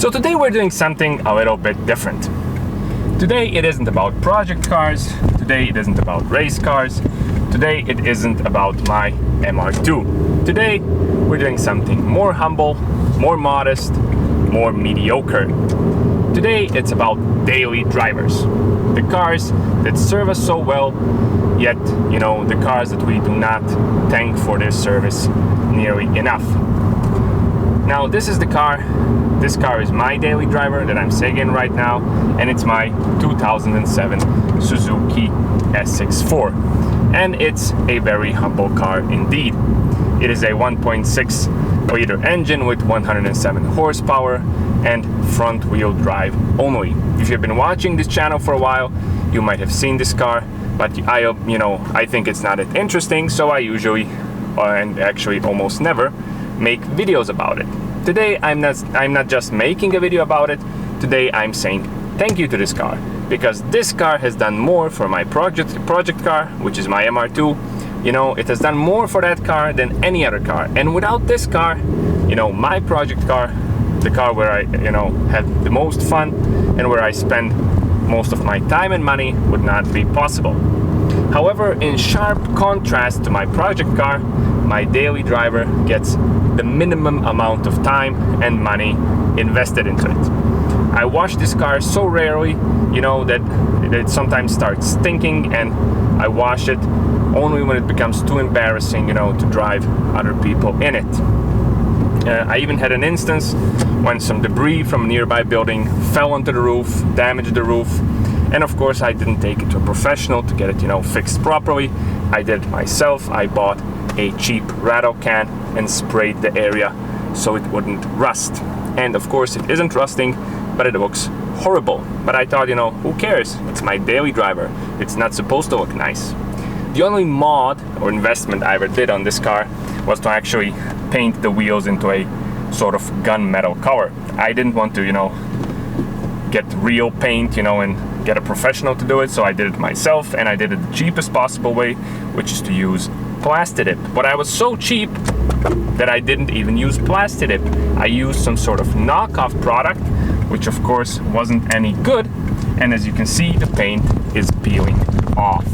So today we're doing something a little bit different. Today it isn't about project cars, today it isn't about race cars, today it isn't about my MR2. Today we're doing something more humble, more modest, more mediocre. Today it's about daily drivers. The cars that serve us so well, yet, the cars that we do not thank for their service nearly enough. Now this is the car. This car is my daily driver that I'm sitting in right now, and it's my 2007 Suzuki Sx-4. And it's a very humble car indeed. It is a 1.6 liter engine with 107 horsepower and front wheel drive only. If you've been watching this channel for a while, you might have seen this car, but I think it's not that interesting, so I usually, and actually almost never, make videos about it. Today I'm not just making a video about it. Today I'm saying thank you to this car, because this car has done more for my project car, which is my MR2. It has done more for that car than any other car. And without this car, my project car, the car where I had the most fun and where I spend most of my time and money, would not be possible. However, in sharp contrast to my project car, my daily driver gets the minimum amount of time and money invested into it. I wash this car so rarely, that it sometimes starts stinking, and I wash it only when it becomes too embarrassing, to drive other people in it. I even had an instance when some debris from a nearby building fell onto the roof, damaged the roof, and of course I didn't take it to a professional to get it, fixed properly. I did it myself. I bought a cheap rattle can and sprayed the area so it wouldn't rust. And of course it isn't rusting, but it looks horrible. But I thought, who cares? It's my daily driver. It's not supposed to look nice. The only mod or investment I ever did on this car was to actually paint the wheels into a sort of gunmetal color. I didn't want to, get real paint, and get a professional to do it, so I did it myself, and I did it the cheapest possible way, which is to use Plastidip. But I was so cheap that I didn't even use Plastidip. I used some sort of knockoff product, which of course wasn't any good, and as you can see, the paint is peeling off.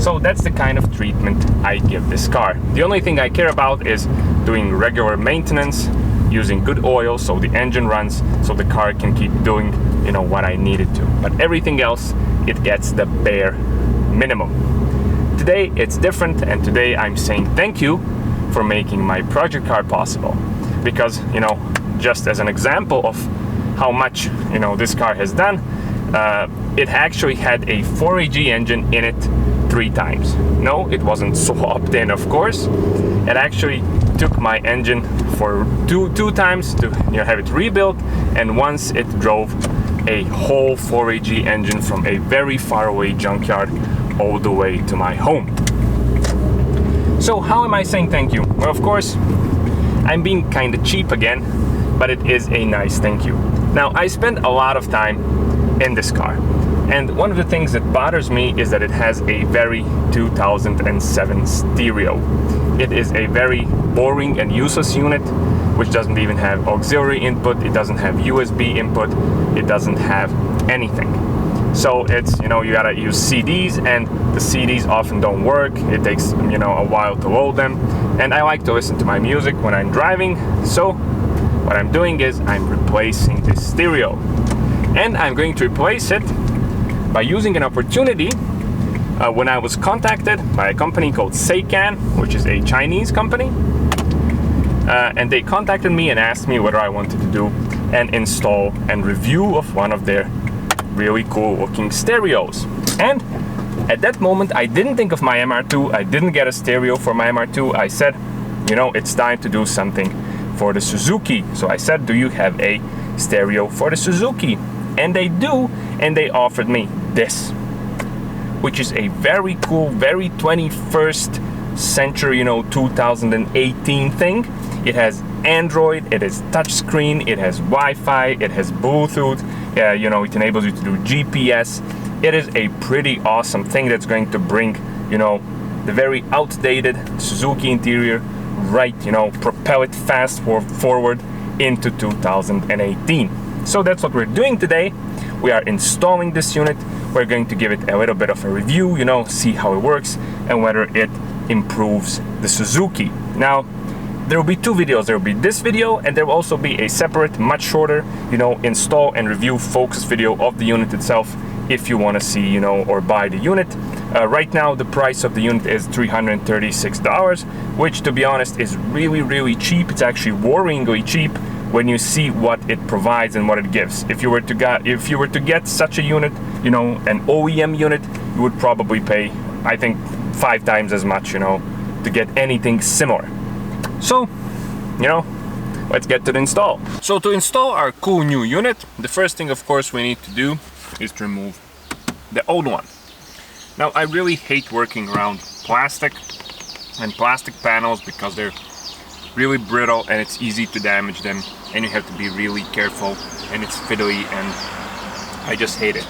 So that's the kind of treatment I give this car. The only thing I care about is doing regular maintenance, using good oil so the engine runs, so the car can keep doing, what I need it to. But everything else, it gets the bare minimum. Today it's different, and today I'm saying thank you for making my project car possible. Because, just as an example of how much, this car has done, it actually had a 4AG engine in it 3 times. No, it wasn't swapped in, of course. It actually took my engine for two times to have it rebuilt, and once it drove a whole 4AG engine from a very far away junkyard all the way to my home. So how am I saying thank you? Well, of course, I'm being kind of cheap again, but it is a nice thank you. Now, I spend a lot of time in this car, and one of the things that bothers me is that it has a very 2007 stereo. It is a very boring and useless unit, which doesn't even have auxiliary input, it doesn't have USB input, it doesn't have anything. So it's, you gotta use CDs, and the CDs often don't work. It takes, a while to load them. And I like to listen to my music when I'm driving. So what I'm doing is I'm replacing this stereo. And I'm going to replace it by using an opportunity when I was contacted by a company called Seikan, which is a Chinese company. And they contacted me and asked me whether I wanted to do an install and review of one of their really cool looking stereos. And at that moment I didn't think of my MR2. I didn't get a stereo for my MR2. I said, it's time to do something for the Suzuki. So I said, do you have a stereo for the Suzuki? And they do, and they offered me this, which is a very cool, very 21st century, 2018 thing. It has Android, it has touchscreen, it has Wi-Fi, it has Bluetooth, it enables you to do GPS. It is a pretty awesome thing that's going to bring, the very outdated Suzuki interior right, propel it fast forward into 2018. So that's what we're doing today. We are installing this unit. We're going to give it a little bit of a review, you know, see how it works and whether it improves the Suzuki. Now, there will be two videos. There will be this video and there will also be a separate, much shorter, you know, install and review focus video of the unit itself if you want to see, you know, or buy the unit. Right now, the price of the unit is $336, which to be honest is really cheap. It's actually worryingly cheap when you see what it provides and what it gives. If you were to get such a unit, you know, an OEM unit, you would probably pay, I think, 5 times as much, you know, to get anything similar. So, you know, let's get to the install. So to install our cool new unit, the first thing of course we need to do is to remove the old one. Now, I really hate working around plastic and plastic panels because they're really brittle and it's easy to damage them and you have to be really careful and it's fiddly and I just hate it.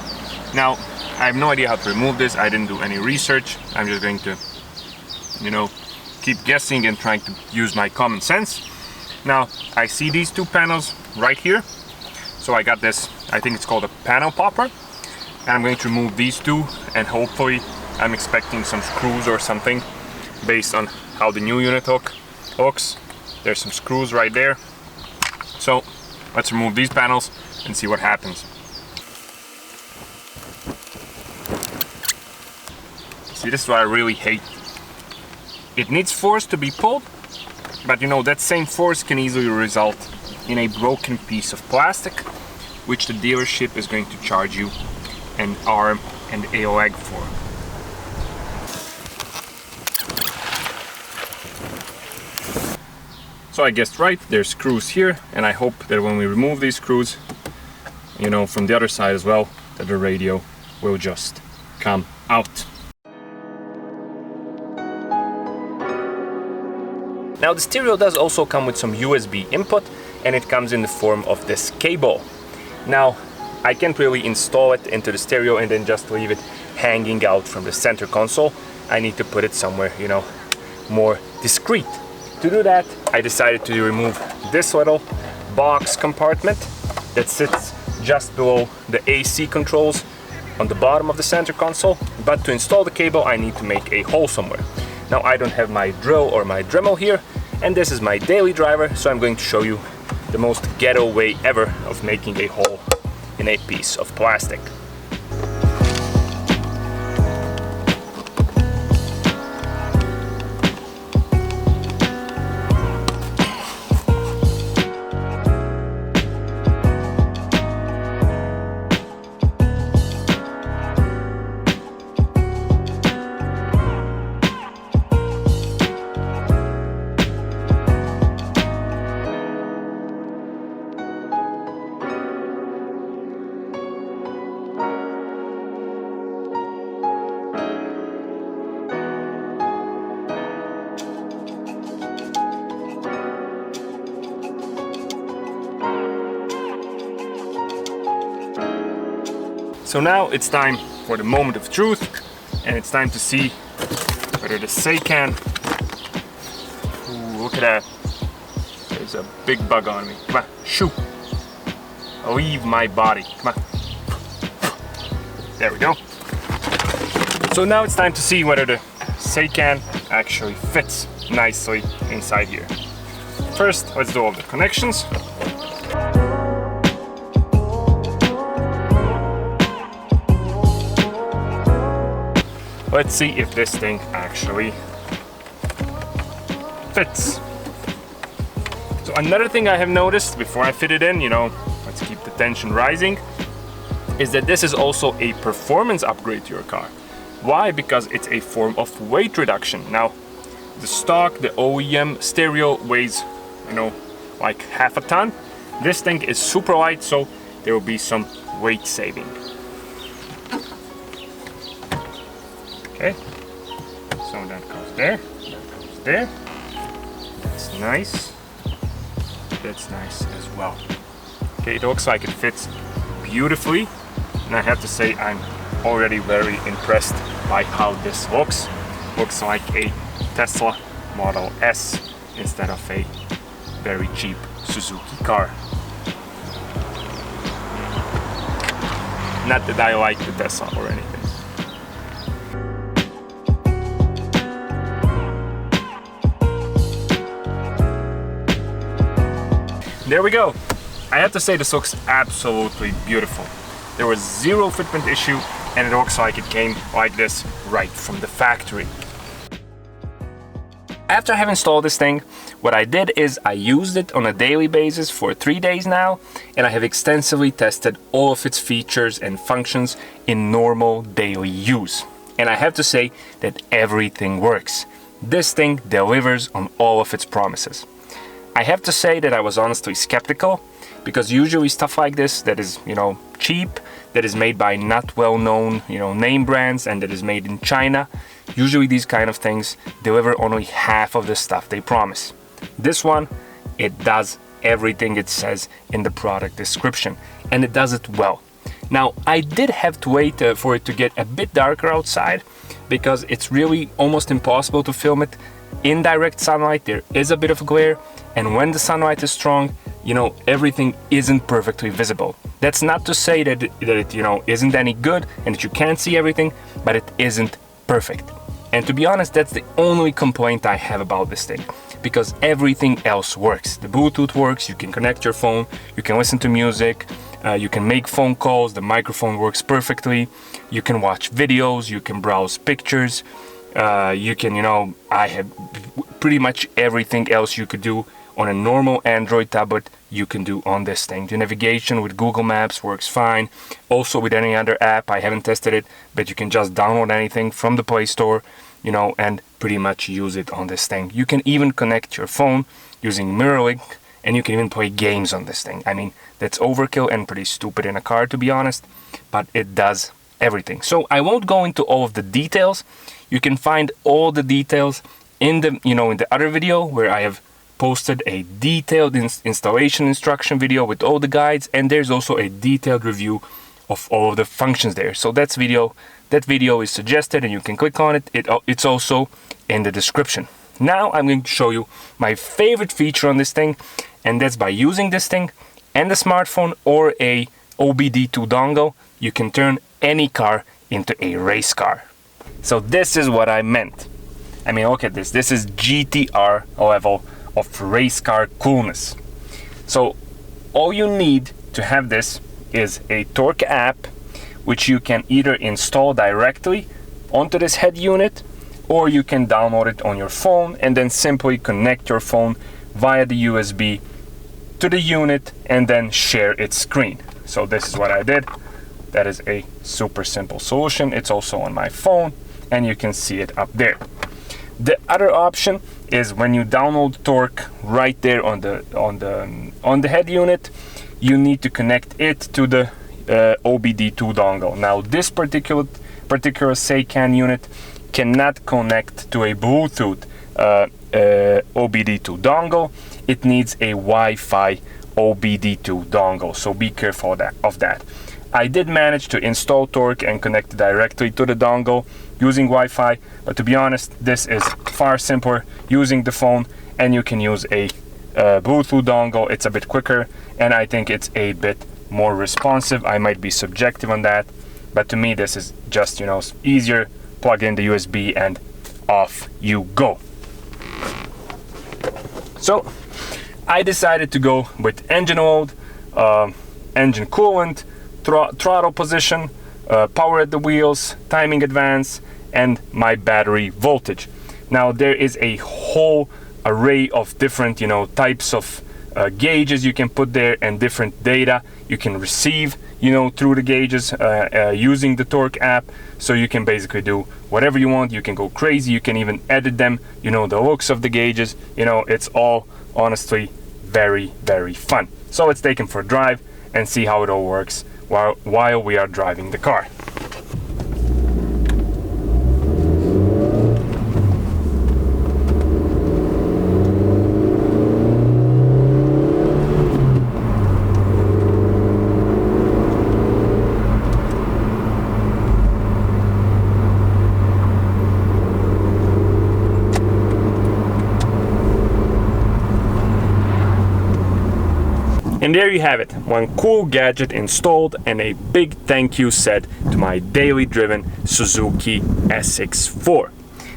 Now, I have no idea how to remove this. I didn't do any research. I'm just going to, you know, keep guessing and trying to use my common sense. Now, I see these two panels right here. So I got this, I think it's called a panel popper. And I'm going to remove these two and hopefully I'm expecting some screws or something based on how the new unit hooks. There's some screws right there. So let's remove these panels and see what happens. See, this is what I really hate. It needs force to be pulled, but you know, that same force can easily result in a broken piece of plastic, which the dealership is going to charge you an arm and a leg for. So I guessed right, there's screws here, and I hope that when we remove these screws, you know, from the other side as well, that the radio will just come out. Now, the stereo does also come with some USB input, and it comes in the form of this cable. Now, I can't really install it into the stereo and then just leave it hanging out from the center console. I need to put it somewhere, you know, more discreet. To do that, I decided to remove this little box compartment that sits just below the AC controls on the bottom of the center console. But to install the cable, I need to make a hole somewhere. Now, I don't have my drill or my Dremel here, and this is my daily driver, so I'm going to show you the most ghetto way ever of making a hole in a piece of plastic. So now it's time for the moment of truth, and it's time to see whether the Seikan, ooh, look at that, there's a big bug on me, come on, shoo, leave my body, come on, there we go. So now it's time to see whether the Seikan actually fits nicely inside here. First, let's do all the connections. Let's see if this thing actually fits. So another thing I have noticed before I fit it in, you know, let's keep the tension rising, is that this is also a performance upgrade to your car. Why? Because it's a form of weight reduction. Now, the stock, the OEM stereo weighs, you know, like half a ton. This thing is super light, so there will be some weight saving. Okay, so that goes there, that goes there. That's nice. That's nice as well. Okay, it looks like it fits beautifully, and I have to say I'm already very impressed by how this looks. Looks like a Tesla Model S instead of a very cheap Suzuki car. Not that I like the Tesla or anything. There we go. I have to say this looks absolutely beautiful. There was zero fitment issue and it looks like it came like this right from the factory. After I have installed this thing, what I did is I used it on a daily basis for 3 days now, and I have extensively tested all of its features and functions in normal daily use. And I have to say that everything works. This thing delivers on all of its promises. I have to say that I was honestly skeptical, because usually stuff like this that is, cheap, that is made by not well-known, name brands, and that is made in China, usually these kind of things deliver only half of the stuff they promise. This one, it does everything it says in the product description, and it does it well. Now, I did have to wait for it to get a bit darker outside, because it's really almost impossible to film it in direct sunlight. There is a bit of glare, and when the sunlight is strong, everything isn't perfectly visible. That's not to say that it isn't any good and that you can't see everything, but it isn't perfect. And to be honest, that's the only complaint I have about this thing, because everything else works. The Bluetooth works, you can connect your phone, you can listen to music, you can make phone calls, the microphone works perfectly, you can watch videos, you can browse pictures, you can, I have pretty much everything else you could do on a normal Android tablet, you can do on this thing. The navigation with Google Maps works fine. Also with any other app, I haven't tested it, but you can just download anything from the Play Store, and pretty much use it on this thing. You can even connect your phone using MirrorLink, and you can even play games on this thing. I mean, that's overkill and pretty stupid in a car, to be honest, but it does everything. So I won't go into all of the details. You can find all the details in the, in the other video where I have posted a detailed installation instruction video with all the guides, and there's also a detailed review of all of the functions there. So that video is suggested and you can click on it. It's also in the description. Now I'm going to show you my favorite feature on this thing, and that's by using this thing and the smartphone or a OBD2 dongle, you can turn any car into a race car. So this is what I meant. I mean, look at this. This is GTR level of race car coolness. So all you need to have this is a Torque app, which you can either install directly onto this head unit, or you can download it on your phone and then simply connect your phone via the USB to the unit and then share its screen. So this is what I did. That is a super simple solution. It's also on my phone and you can see it up there. The other option is when you download Torque right there on the head unit, you need to connect it to the OBD2 dongle. Now this particular SACAN unit cannot connect to a Bluetooth OBD2 dongle. It needs a Wi-Fi OBD2 dongle, so be careful of that. I did manage to install Torque and connect directly to the dongle using Wi-Fi, but to be honest, this is far simpler using the phone, and you can use a Bluetooth dongle. It's a bit quicker, and I think it's a bit more responsive. I might be subjective on that, but to me this is just, easier. Plug in the USB and off you go. So I decided to go with engine load, engine coolant, throttle position, power at the wheels, timing advance, and my battery voltage. Now there is a whole array of different types of gauges you can put there, and different data you can receive through the gauges using the Torque app. So you can basically do whatever you want. You can go crazy, you can even edit them, the looks of the gauges. It's all honestly very, very fun. So let's take them for a drive and see how it all works while we are driving the car. And there you have it, one cool gadget installed, and a big thank you said to my daily driven Suzuki Sx-4.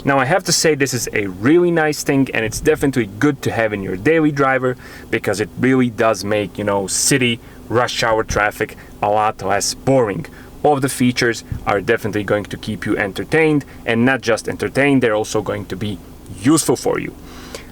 Now I have to say this is a really nice thing, and it's definitely good to have in your daily driver, because it really does make, you know, city rush hour traffic a lot less boring. All of the features are definitely going to keep you entertained, and not just entertained, they're also going to be useful for you.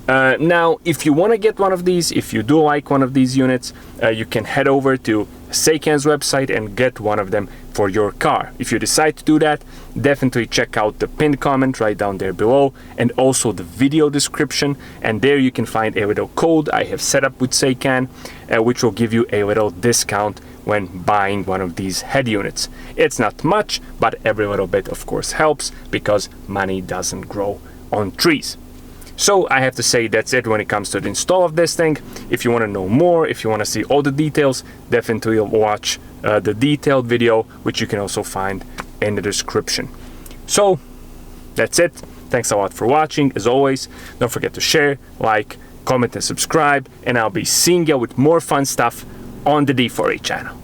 Now, if you want to get one of these, if you do like one of these units, you can head over to Seikan's website and get one of them for your car. If you decide to do that, definitely check out the pinned comment right down there below, and also the video description, and there you can find a little code I have set up with Seikan, which will give you a little discount when buying one of these head units. It's not much, but every little bit of course helps, because money doesn't grow on trees. So I have to say that's it when it comes to the install of this thing. If you want to know more, if you want to see all the details, definitely watch the detailed video, which you can also find in the description. So that's it. Thanks a lot for watching. As always, don't forget to share, like, comment and subscribe, and I'll be seeing you with more fun stuff on the D4A channel.